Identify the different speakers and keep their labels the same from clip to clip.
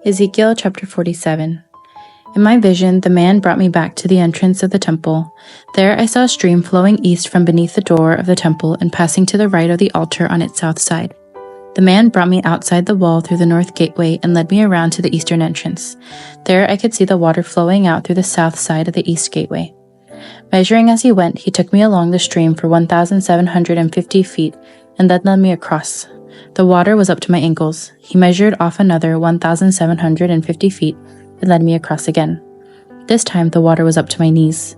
Speaker 1: Ezekiel chapter 47. In my vision, the man brought me back to the entrance of the temple. There I saw a stream flowing east from beneath the door of the temple and passing to the right of the altar on its south side. The man brought me outside the wall through the north gateway and led me around to the eastern entrance. There I could see the water flowing out through the south side of the east gateway. Measuring as he went, he took me along the stream for 1,750 feet and then led me across. The water was up to my ankles. He measured off another 1,750 feet and led me across again. This time the water was up to my knees.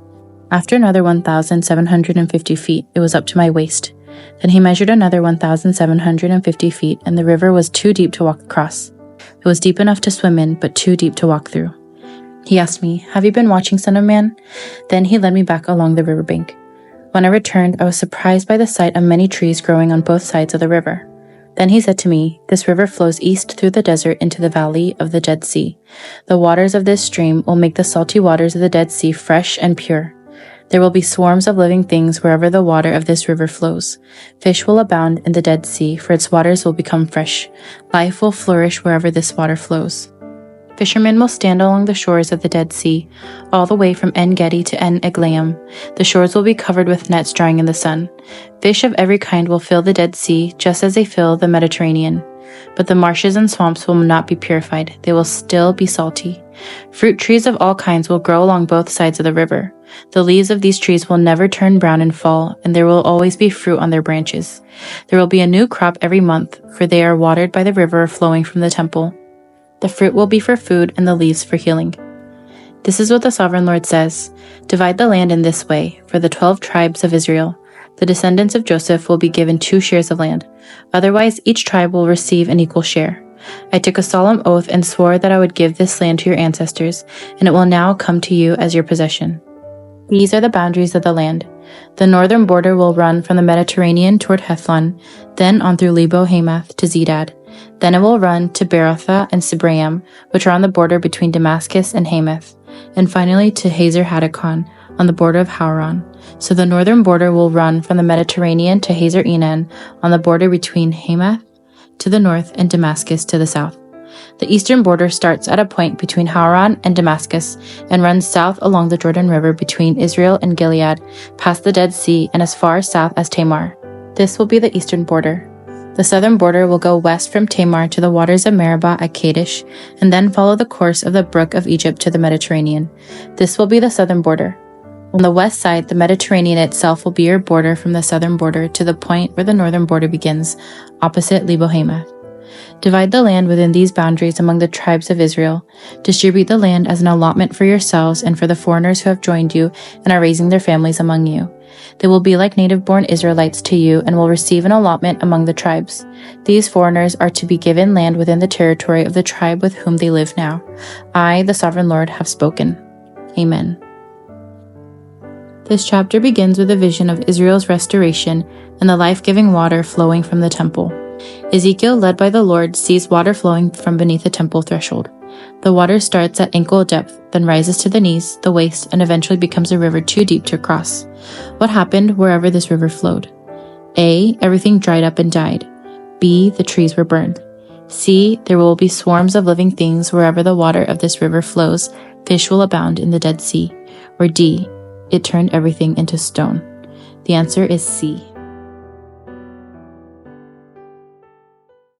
Speaker 1: After another 1,750 feet, it was up to my waist. Then he measured another 1,750 feet, and the river was too deep to walk across. It was deep enough to swim in, but too deep to walk through. He asked me, "Have you been watching, Son of Man?" Then he led me back along the riverbank. When I returned, I was surprised by the sight of many trees growing on both sides of the river. Then he said to me, "This river flows east through the desert into the valley of the Dead Sea. The waters of this stream will make the salty waters of the Dead Sea fresh and pure. There will be swarms of living things wherever the water of this river flows. Fish will abound in the Dead Sea, for its waters will become fresh. Life will flourish wherever this water flows. Fishermen will stand along the shores of the Dead Sea, all the way from En-Gedi to En-Eglaim. The shores will be covered with nets drying in the sun. Fish of every kind will fill the Dead Sea, just as they fill the Mediterranean. But the marshes and swamps will not be purified. They will still be salty. Fruit trees of all kinds will grow along both sides of the river. The leaves of these trees will never turn brown and fall, and there will always be fruit on their branches. There will be a new crop every month, for they are watered by the river flowing from the temple. The fruit will be for food and the leaves for healing. This is what the Sovereign Lord says: Divide the land in this way, for the 12 tribes of Israel. The descendants of Joseph will be given 2 shares of land. Otherwise, each tribe will receive an equal share. I took a solemn oath and swore that I would give this land to your ancestors, and it will now come to you as your possession. These are the boundaries of the land. The northern border will run from the Mediterranean toward Hethlon, then on through Lebo-Hamath to Zedad. Then it will run to Berothah and Sibraim, which are on the border between Damascus and Hamath, and finally to Hazer-Hadakon, on the border of Hauran. So the northern border will run from the Mediterranean to Hazer-Enan, on the border between Hamath to the north and Damascus to the south. The eastern border starts at a point between Hauran and Damascus and runs south along the Jordan River between Israel and Gilead, past the Dead Sea and as far south as Tamar. This will be the eastern border. The southern border will go west from Tamar to the waters of Meribah at Kadesh, and then follow the course of the brook of Egypt to the Mediterranean. This will be the southern border. On the west side, the Mediterranean itself will be your border from the southern border to the point where the northern border begins, opposite Lebo-Hamath. Divide the land within these boundaries among the tribes of Israel. Distribute the land as an allotment for yourselves and for the foreigners who have joined you and are raising their families among you. They will be like native-born Israelites to you and will receive an allotment among the tribes. These foreigners are to be given land within the territory of the tribe with whom they live now. I, the Sovereign Lord, have spoken. Amen. This chapter begins with a vision of Israel's restoration and the life-giving water flowing from the temple. Ezekiel, led by the Lord, sees water flowing from beneath the temple threshold. The water starts at ankle depth, then rises to the knees, the waist, and eventually becomes a river too deep to cross. What happened wherever this river flowed? A. Everything dried up and died. B. The trees were burned. C. There will be swarms of living things wherever the water of this river flows. Fish will abound in the Dead Sea. Or D. It turned everything into stone. The answer is C.